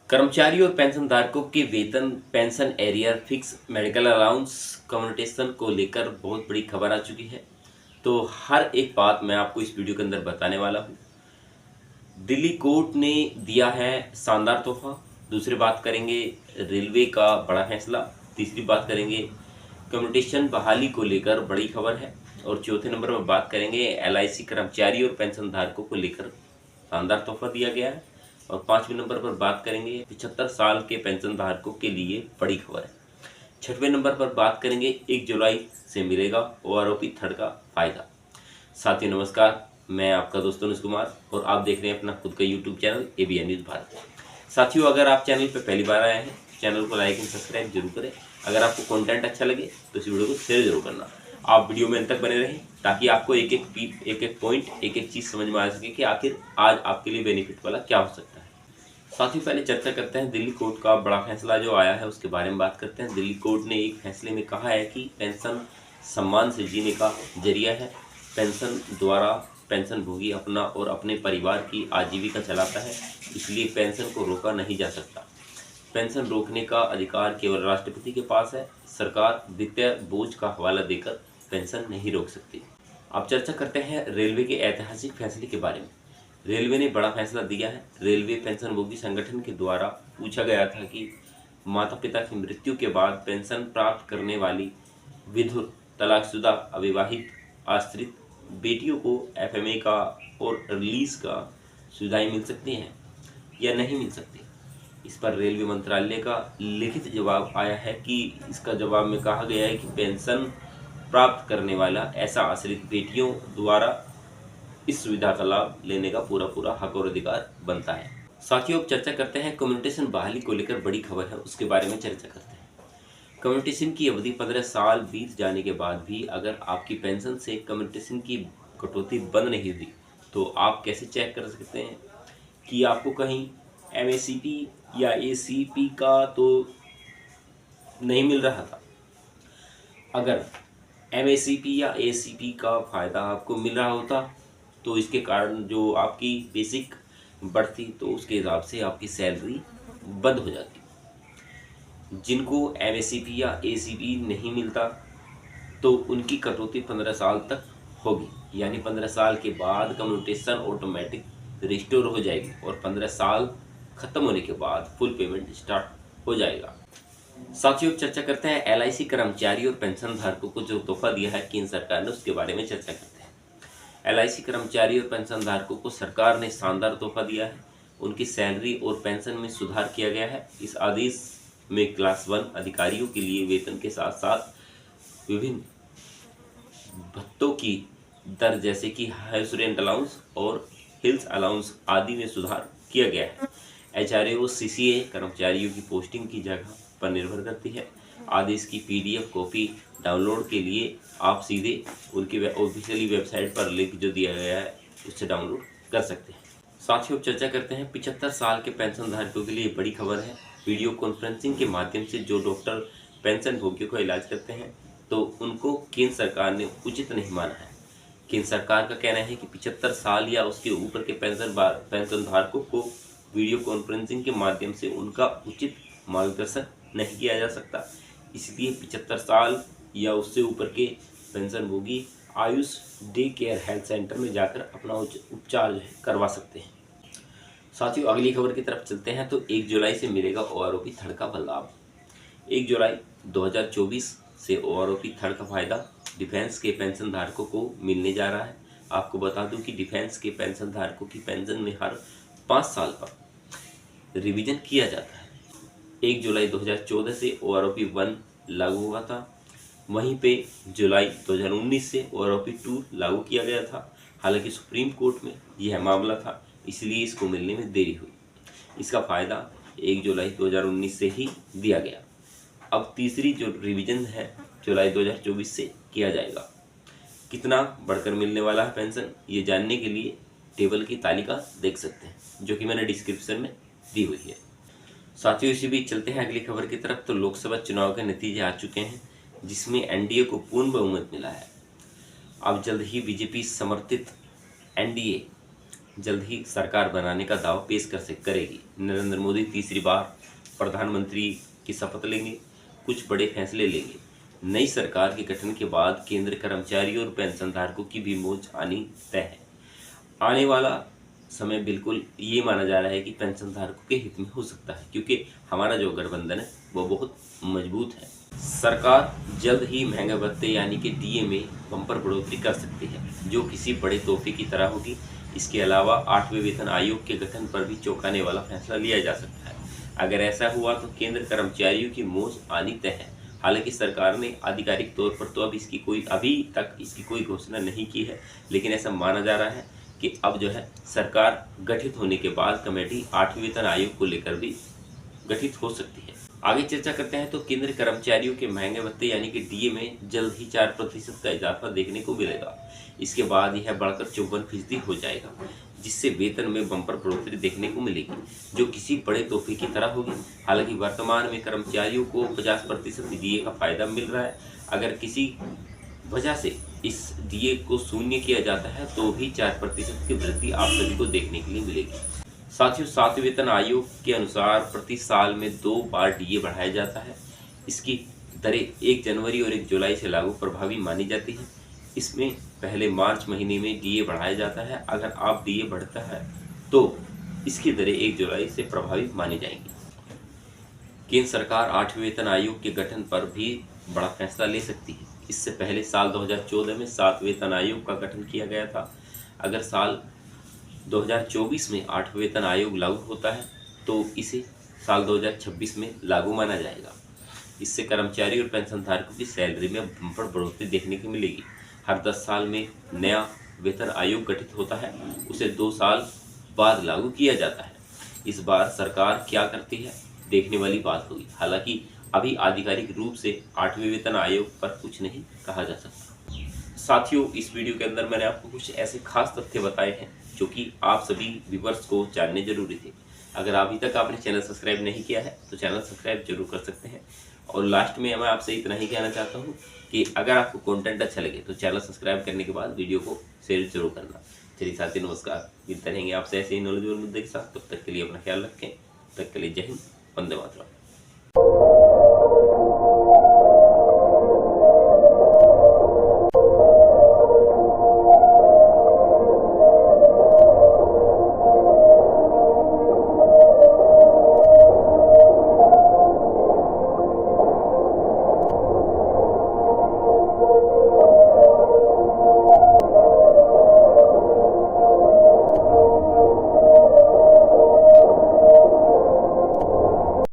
कर्मचारी और पेंशनधारकों के वेतन, pension arrear, fix medical allowance, commutation को लेकर बहुत बड़ी खबर आ चुकी है। तो हर एक बात मैं आपको इस वीडियो के अंदर बताने वाला हूँ। दिल्ली कोर्ट ने दिया है शानदार तोहफा। दूसरी बात करेंगे रेलवे का बड़ा फैसला। तीसरी बात करेंगे कम्यूटेशन बहाली को लेकर बड़ी खबर है। और चौथे नंबर पर बात करेंगे LIC कर्मचारी और पेंशनधारकों को लेकर शानदार तोहफा दिया गया है। और 5वें नंबर पर बात करेंगे 75 साल के पेंशन धारकों के लिए बड़ी खबर है। 6वें नंबर पर बात करेंगे 1 जुलाई से मिलेगा OROP थर्ड का फायदा। साथियों नमस्कार, मैं आपका दोस्त अनुज कुमार और आप देख रहे हैं अपना खुद का YouTube channel ABN news Bharat. साथियों, अगर आप चैनल पर पहली बार आए हैं, चैनल को लाइक एंड सब्सक्राइब जरूर करें। अगर आपको कंटेंट अच्छा लगे तो इस वीडियो को शेयर जरूर करना। आप वीडियो में अंत तक बने रहें ताकि आपको एक एक पॉइंट, एक एक चीज़ समझ में आ सके कि आखिर आज आपके लिए बेनिफिट वाला क्या हो सकता है। साथियों, पहले चर्चा करते हैं दिल्ली कोर्ट का बड़ा फैसला जो आया है उसके बारे में बात करते हैं। दिल्ली कोर्ट ने एक फैसले में कहा है कि पेंशन सम्मान से जीने का जरिया है। पेंशन द्वारा पेंशन भोगी अपना और अपने परिवार की आजीविका चलाता है, इसलिए पेंशन को रोका नहीं जा सकता। पेंशन रोकने का अधिकार केवल राष्ट्रपति के पास है। सरकार वित्तीय बोझ का हवाला देकर पेंशन नहीं रोक सकती। अब चर्चा करते हैं रेलवे के ऐतिहासिक फैसले के बारे में। रेलवे ने बड़ा फैसला दिया है। रेलवे पेंशनभोगी संगठन के द्वारा पूछा गया था कि माता पिता की मृत्यु के बाद पेंशन प्राप्त करने वाली विधुर, तलाकशुदा, अविवाहित, आश्रित बेटियों को FMA का और रिलीज का सुविधाएं मिल सकती हैं या नहीं मिल सकती। इस पर रेलवे मंत्रालय का लिखित जवाब आया है कि इसका जवाब में कहा गया है कि पेंशन प्राप्त करने वाला ऐसा आश्रित बेटियों द्वारा इस सुविधा का लाभ लेने का पूरा हक और अधिकार बनता है। साथियों, अब चर्चा करते हैं कम्यूटेशन बहाली को लेकर बड़ी खबर है उसके बारे में चर्चा करते हैं। कम्यूटेशन की अवधि 15 साल बीत जाने के बाद भी अगर आपकी पेंशन से कम्यूटेशन की कटौती बंद नहीं हुई तो आप कैसे चेक कर सकते हैं कि आपको कहीं MACP या ACP का तो नहीं मिल रहा था। अगर MACP या ACP का फ़ायदा आपको मिल रहा होता तो इसके कारण जो आपकी बेसिक बढ़ती तो उसके हिसाब से आपकी सैलरी बंद हो जाती। जिनको MACP या ACP नहीं मिलता तो उनकी कटौती 15 साल तक होगी, यानी 15 साल के बाद कम्यूटेशन ऑटोमेटिक रिस्टोर हो जाएगी और 15 साल खत्म होने के बाद फुल पेमेंट स्टार्ट हो जाएगा। साथियों, चर्चा करते हैं LIC कर्मचारी और पेंशन धारकों को जो तोहफा दिया है केंद्र सरकार ने, उसके बारे में चर्चा करते हैं। LIC कर्मचारी और पेंशन धारकों को सरकार ने शानदार तोहफा दिया है। उनकी सैलरी और पेंशन में सुधार किया गया है। इस आदेश में क्लास 1 अधिकारियों के लिए वेतन के साथ साथ विभिन्न भत्तों की दर जैसे कि हाउस रेंट अलाउंस और हिल्स अलाउंस आदि में सुधार किया गया है। HRA CCA कर्मचारियों की पोस्टिंग की जगह पर निर्भर करती है। आदेश की PDF कॉपी डाउनलोड के लिए आप सीधे उनकी ऑफिशियली वेबसाइट पर लिंक जो दिया गया है उससे डाउनलोड कर सकते हैं। साथियों, चर्चा करते हैं 75 साल के पेंशन धारकों के लिए बड़ी खबर है। वीडियो कॉन्फ्रेंसिंग के माध्यम से जो डॉक्टर पेंशन भोगियों का इलाज करते हैं तो उनको केंद्र सरकार ने उचित नहीं माना है। केंद्र सरकार का कहना है कि 75 साल या उसके ऊपर के पेंशन धारकों को वीडियो कॉन्फ्रेंसिंग के माध्यम से उनका उचित मार्गदर्शन नहीं किया जा सकता। इसलिए 75 साल या उससे ऊपर के पेंशनभोगी Ayush day care health centre में जाकर अपना उपचार जो है करवा सकते हैं। साथियों, अगली खबर की तरफ चलते हैं तो 1 जुलाई से मिलेगा OROP थर्ड का लाभ। 1 जुलाई 2024 से OROP थर्ड का फायदा डिफेंस के पेंशन धारकों को मिलने जा रहा है। आपको बता दूं कि डिफेंस के पेंशन धारकों की पेंशन में हर 5 साल पर रिवीजन किया जाता है। 1 जुलाई 2014 से OROP 1 लागू हुआ था। वहीं पे जुलाई 2019 से OROP 2 लागू किया गया था। हालांकि सुप्रीम कोर्ट में यह मामला था, इसलिए इसको मिलने में देरी हुई। इसका फ़ायदा 1 जुलाई 2019 से ही दिया गया। अब तीसरी जो रिवीजन है जुलाई 2024 से किया जाएगा। कितना बढ़कर मिलने वाला है पेंशन, ये जानने के लिए टेबल की तालिका देख सकते हैं जो कि मैंने डिस्क्रिप्शन में दी हुई है। साथियों, इसी बीच चलते हैं अगली खबर की तरफ तो लोकसभा चुनाव के नतीजे आ चुके हैं जिसमें NDA को पूर्ण बहुमत मिला है। अब जल्द ही BJP समर्थित NDA जल्द ही सरकार बनाने का दाव पेश करेगी। नरेंद्र मोदी तीसरी बार प्रधानमंत्री की शपथ लेंगे, कुछ बड़े फैसले लेंगे। नई सरकार के गठन के बाद केंद्र कर्मचारियों और पेंशन धारकों की भी मौज आनी तय है। आने वाला समय बिल्कुल ये माना जा रहा है कि पेंशन धारकों के हित में हो सकता है, क्योंकि हमारा जो गठबंधन है वो बहुत मजबूत है। सरकार जल्द ही महंगा भत्ते यानी कि डीए में बम्पर बढ़ोतरी कर सकती है, जो किसी बड़े तोहफे की तरह होगी। इसके अलावा 8वें वेतन आयोग के गठन पर भी चौंकाने वाला फैसला लिया जा सकता है। अगर ऐसा हुआ तो केंद्र कर्मचारियों की मौज आनी तय है। हालांकि सरकार ने आधिकारिक तौर पर तो अभी तक इसकी कोई घोषणा नहीं की है, लेकिन ऐसा माना जा रहा है कि अब जो है सरकार गठित होने के बाद कमेटी 8वें वेतन आयोग को लेकर भी गठित हो सकती है। आगे चर्चा करते हैं तो केंद्र कर्मचारियों के महंगे भत्ते यानी कि डीए में जल्द ही 4% का इजाफा देखने को मिलेगा। इसके बाद यह बढ़कर 54% हो जाएगा, जिससे वेतन में बम्पर बढ़ोतरी देखने को मिलेगी, जो किसी बड़े तोहफे की तरह होगी। हालांकि वर्तमान में कर्मचारियों को 50% डीए का फायदा मिल रहा है। अगर किसी वजह से इस डीए को शून्य किया जाता है तो भी 4% की वृद्धि आप सभी को देखने के लिए मिलेगी। साथियों, 7वें वेतन आयोग के अनुसार प्रति साल में 2 बार डीए बढ़ाया जाता है। इसकी दरें 1 जनवरी और 1 जुलाई से लागू प्रभावी मानी जाती है। इसमें पहले मार्च महीने में डीए बढ़ाया जाता है। अगर आप डीए बढ़ता है तो इसकी दरें 1 जुलाई से प्रभावी मानी जाएंगी। केंद्र सरकार 8वें वेतन आयोग के गठन पर भी बड़ा फैसला ले सकती है। इससे पहले साल 2014 में 7वें वेतन आयोग का गठन किया गया था। अगर साल 2024 में 8वें वेतन आयोग लागू होता है तो इसे साल 2026 में लागू माना जाएगा। इससे कर्मचारी और पेंशन धारकों की सैलरी में बम्पर बढ़ोतरी देखने को मिलेगी। हर 10 साल में नया वेतन आयोग गठित होता है, उसे 2 साल बाद लागू किया जाता है। इस बार सरकार क्या करती है देखने वाली बात होगी। हालांकि अभी आधिकारिक रूप से 8वें वेतन आयोग पर कुछ नहीं कहा जा सकता। साथियों, इस वीडियो के अंदर मैंने आपको कुछ ऐसे खास तथ्य बताए हैं जो कि आप सभी व्यूअर्स को जानने जरूरी थे। अगर अभी तक आपने चैनल सब्सक्राइब नहीं किया है तो चैनल सब्सक्राइब जरूर कर सकते हैं। और लास्ट में मैं आपसे इतना ही कहना चाहता हूँ कि अगर आपको कंटेंट अच्छा लगे तो चैनल सब्सक्राइब करने के बाद वीडियो को शेयर जरूर करना। चलिए साथियों, नमस्कार। मिलते रहेंगे आपसे ऐसे ही नॉलेजेबल मुद्दे के साथ। तब तक के लिए अपना ख्याल रखें। तब तक के लिए जय हिंद, वंदे मातरम।